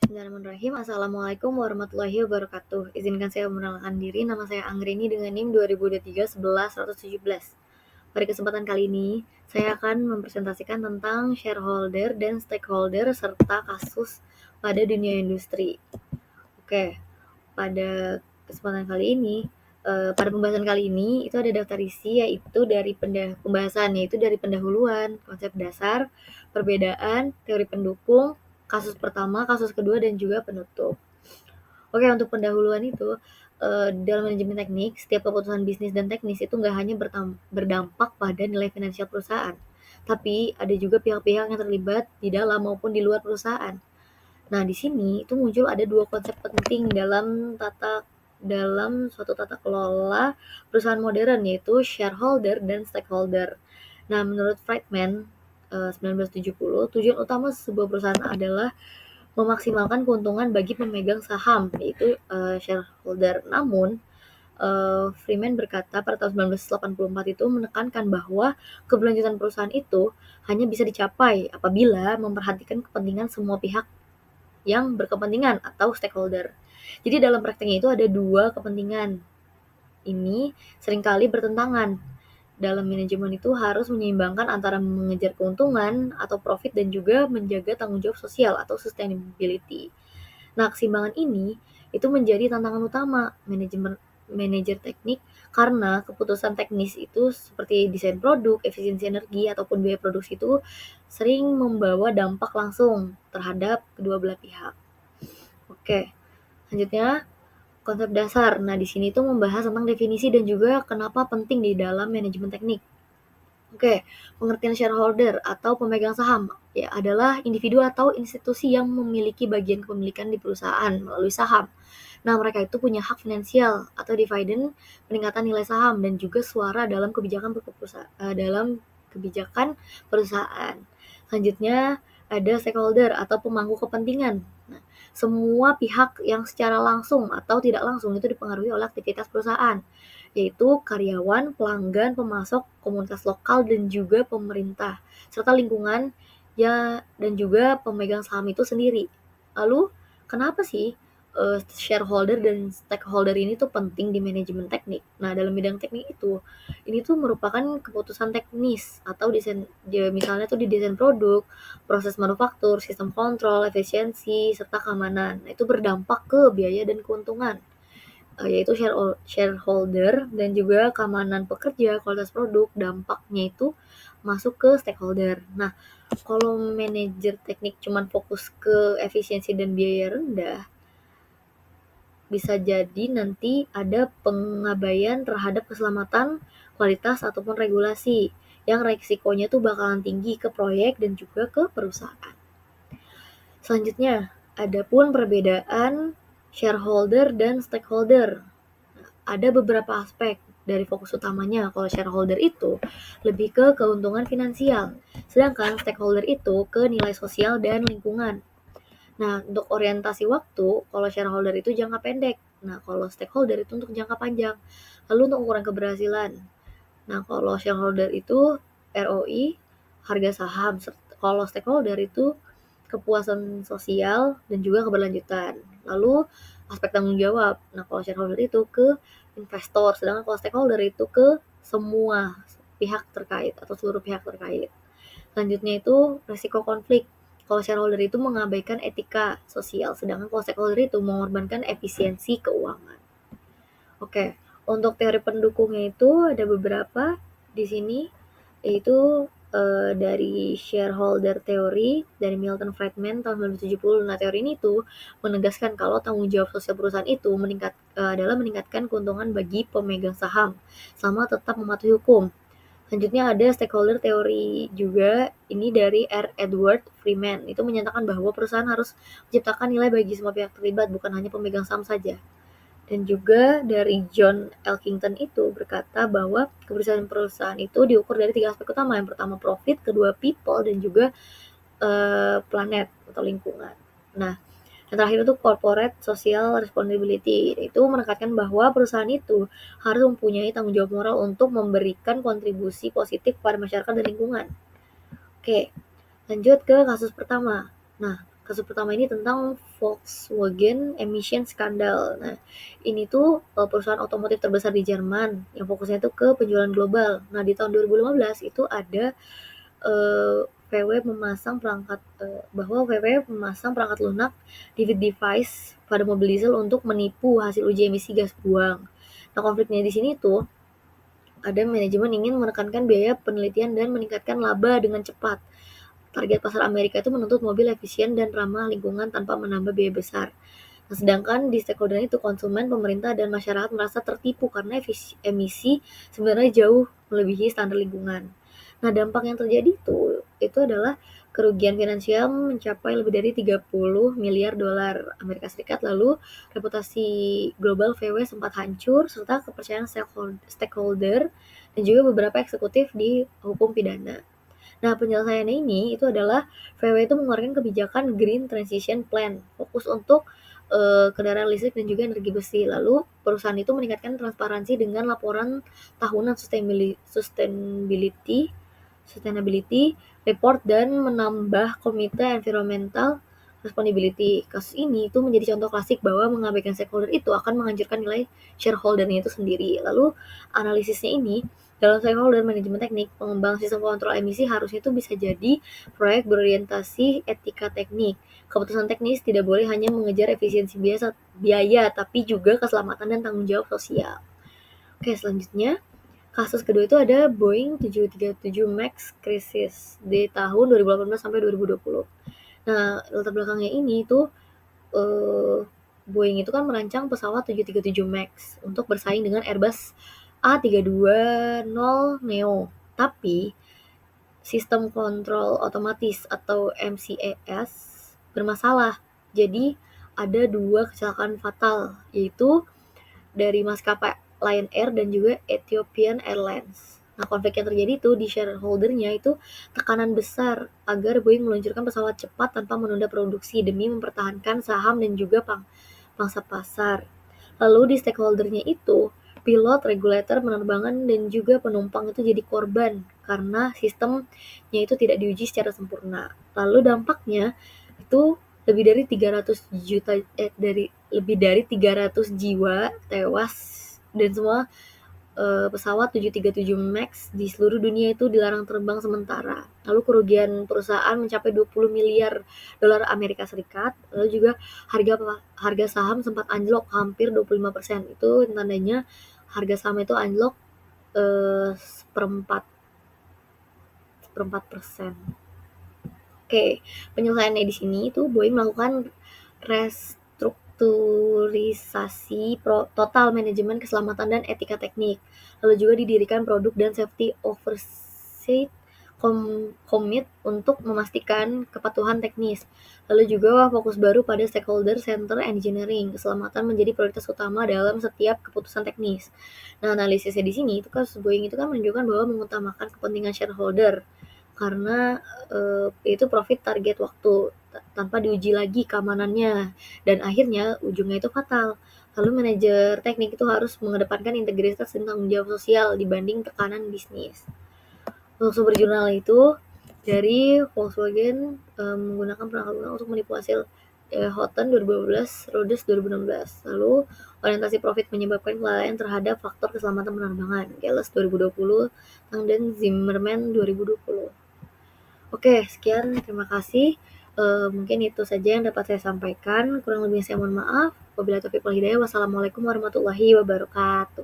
Bismillahirrahmanirrahim. Assalamualaikum warahmatullahi wabarakatuh. Izinkan saya memperkenalkan diri. Nama saya Anggrini dengan NIM 2023-11-117. Pada kesempatan kali ini, saya akan mempresentasikan tentang shareholder dan stakeholder serta kasus pada dunia industri. Oke, pada kesempatan kali ini, pada pembahasan kali ini itu ada daftar isi yaitu dari pembahasan yaitu dari pendahuluan, konsep dasar, perbedaan, teori pendukung, kasus pertama, kasus kedua, dan juga penutup. Oke, untuk pendahuluan itu, dalam manajemen teknik, setiap keputusan bisnis dan teknis itu nggak hanya berdampak pada nilai finansial perusahaan, tapi ada juga pihak-pihak yang terlibat di dalam maupun di luar perusahaan. Nah, di sini itu muncul ada dua konsep penting dalam suatu tata kelola perusahaan modern, yaitu shareholder dan stakeholder. Nah, menurut Friedman 1970, tujuan utama sebuah perusahaan adalah memaksimalkan keuntungan bagi pemegang saham, yaitu shareholder. Namun, Freeman berkata pada tahun 1984 itu menekankan bahwa keberlanjutan perusahaan itu hanya bisa dicapai apabila memperhatikan kepentingan semua pihak yang berkepentingan atau stakeholder. Jadi dalam prakteknya itu ada dua kepentingan. Ini seringkali bertentangan. Dalam manajemen itu harus menyeimbangkan antara mengejar keuntungan atau profit dan juga menjaga tanggung jawab sosial atau sustainability. Nah, keseimbangan ini itu menjadi tantangan utama manajer teknik karena keputusan teknis itu seperti desain produk, efisiensi energi, ataupun biaya produksi itu sering membawa dampak langsung terhadap kedua belah pihak. Oke, selanjutnya konsep dasar. Nah, di sini tuh membahas tentang definisi dan juga kenapa penting di dalam manajemen teknik. Oke, pengertian shareholder atau pemegang saham ya adalah individu atau institusi yang memiliki bagian kepemilikan di perusahaan melalui saham. Nah, mereka itu punya hak finansial atau dividen, peningkatan nilai saham, dan juga suara dalam kebijakan perusahaan. Selanjutnya ada stakeholder atau pemangku kepentingan. Nah, semua pihak yang secara langsung atau tidak langsung itu dipengaruhi oleh aktivitas perusahaan, yaitu karyawan, pelanggan, pemasok, komunitas lokal, dan juga pemerintah, serta lingkungan ya, dan juga pemegang saham itu sendiri. Lalu, kenapa sih shareholder dan stakeholder ini tuh penting di manajemen teknik? Nah, dalam bidang teknik itu, ini tuh merupakan keputusan teknis atau desain, ya, misalnya tuh di desain produk, proses manufaktur, sistem kontrol, efisiensi, serta keamanan. Nah, itu berdampak ke biaya dan keuntungan, yaitu shareholder dan juga keamanan pekerja, kualitas produk, dampaknya itu masuk ke stakeholder. Nah, kalau manajer teknik cuman fokus ke efisiensi dan biaya rendah, bisa jadi nanti ada pengabaian terhadap keselamatan, kualitas, ataupun regulasi yang resikonya tuh bakalan tinggi ke proyek dan juga ke perusahaan. Selanjutnya, ada pun perbedaan shareholder dan stakeholder. Ada beberapa aspek dari fokus utamanya. Kalau shareholder itu lebih ke keuntungan finansial, sedangkan stakeholder itu ke nilai sosial dan lingkungan. Nah, untuk orientasi waktu, kalau shareholder itu jangka pendek. Nah, kalau stakeholder itu untuk jangka panjang. Lalu untuk ukuran keberhasilan. Nah, kalau shareholder itu ROI, harga saham. Kalau stakeholder itu kepuasan sosial dan juga keberlanjutan. Lalu aspek tanggung jawab. Nah, kalau shareholder itu ke investor, sedangkan kalau stakeholder itu ke semua pihak terkait atau seluruh pihak terkait. Selanjutnya itu resiko konflik. Kalau shareholder itu mengabaikan etika sosial, sedangkan kalau stakeholder itu mengorbankan efisiensi keuangan. Oke, untuk teori pendukungnya itu ada beberapa di sini, yaitu dari shareholder theory dari Milton Friedman tahun 1970. Nah, teori ini tuh menegaskan kalau tanggung jawab sosial perusahaan itu adalah meningkatkan keuntungan bagi pemegang saham selama tetap mematuhi hukum. Selanjutnya ada stakeholder teori juga, ini dari R. Edward Freeman. Itu menyatakan bahwa perusahaan harus menciptakan nilai bagi semua pihak terlibat, bukan hanya pemegang saham saja. Dan juga dari John Elkington itu berkata bahwa keberhasilan perusahaan itu diukur dari 3 aspek utama. Yang pertama profit, kedua people, dan juga planet atau lingkungan. Nah, yang terakhir itu corporate social responsibility, itu menekankan bahwa perusahaan itu harus mempunyai tanggung jawab moral untuk memberikan kontribusi positif pada masyarakat dan lingkungan. Oke, lanjut ke kasus pertama. Nah, Kasus pertama ini tentang Volkswagen emission scandal. Nah, ini tuh perusahaan otomotif terbesar di Jerman yang fokusnya tuh ke penjualan global. Nah, di tahun 2015 itu ada VW memasang perangkat bahwa VW memasang perangkat lunak device pada mobil diesel untuk menipu hasil uji emisi gas buang. Nah, konfliknya di sini tuh ada manajemen ingin menekankan biaya penelitian dan meningkatkan laba dengan cepat. Target pasar Amerika itu menuntut mobil efisien dan ramah lingkungan tanpa menambah biaya besar. Nah, sedangkan di stakeholder itu konsumen, pemerintah, dan masyarakat merasa tertipu karena emisi sebenarnya jauh melebihi standar lingkungan. Nah, dampak yang terjadi itu adalah kerugian finansial mencapai lebih dari 30 miliar dolar Amerika Serikat. Lalu reputasi global VW sempat hancur serta kepercayaan stakeholder dan juga beberapa eksekutif di hukum pidana. Nah, penyelesaiannya ini itu adalah VW itu mengeluarkan kebijakan Green Transition Plan, fokus untuk kendaraan listrik dan juga energi besi. Lalu perusahaan itu meningkatkan transparansi dengan laporan tahunan sustainability report dan menambah komite environmental responsibility. Kasus ini itu menjadi contoh klasik bahwa mengabaikan stakeholder itu akan menghancurkan nilai shareholder-nya itu sendiri. Lalu analisisnya ini dalam stakeholder manajemen teknik, pengembang sistem kontrol emisi harusnya itu bisa jadi proyek berorientasi etika teknik. Keputusan teknis tidak boleh hanya mengejar efisiensi biaya, tapi juga keselamatan dan tanggung jawab sosial. Oke, selanjutnya kasus kedua itu ada Boeing 737 MAX krisis di tahun 2018 sampai 2020. Nah, latar belakangnya ini tuh Boeing itu kan merancang pesawat 737 MAX untuk bersaing dengan Airbus A320 Neo. Tapi sistem kontrol otomatis atau MCAS bermasalah. Jadi ada 2 kecelakaan fatal, yaitu dari maskapai Lion Air dan juga Ethiopian Airlines. Nah, konflik yang terjadi itu di shareholder-nya itu tekanan besar agar Boeing meluncurkan pesawat cepat tanpa menunda produksi demi mempertahankan saham dan juga pangsa pasar. Lalu di stakeholder-nya itu, pilot, regulator penerbangan dan juga penumpang itu jadi korban karena sistemnya itu tidak diuji secara sempurna. Lalu dampaknya itu lebih dari 300 jiwa tewas dan semua pesawat 737 MAX di seluruh dunia itu dilarang terbang sementara. Lalu kerugian perusahaan mencapai 20 miliar dolar Amerika Serikat. Lalu juga harga saham sempat anjlok hampir 25%. Itu tandanya harga saham itu anjlok seperempat persen. Oke, penyelesaiannya di sini itu Boeing melakukan restrukturisasi total manajemen keselamatan dan etika teknik. Lalu juga didirikan produk dan safety oversight komit untuk memastikan kepatuhan teknis. Lalu juga fokus baru pada stakeholder center engineering. Keselamatan menjadi prioritas utama dalam setiap keputusan teknis. Nah, analisisnya di sini itu kan Boeing itu kan menunjukkan bahwa mengutamakan kepentingan shareholder karena itu profit target waktu tanpa diuji lagi keamanannya dan akhirnya ujungnya itu fatal. Lalu manajer teknik itu harus mengedepankan integritas dan tanggung jawab sosial dibanding tekanan bisnis. Untuk sumber jurnal itu dari Volkswagen menggunakan perangkat lunak untuk menipu hasil Houghton 2012, Rhodes 2016. Lalu orientasi profit menyebabkan kelalaian terhadap faktor keselamatan penerbangan. Gales 2020 dan Zimmerman 2020. Oke, sekian, terima kasih. Mungkin itu saja yang dapat saya sampaikan. Kurang lebihnya saya mohon maaf. Wabillahi taufiq wal hidayah. Wassalamualaikum warahmatullahi wabarakatuh.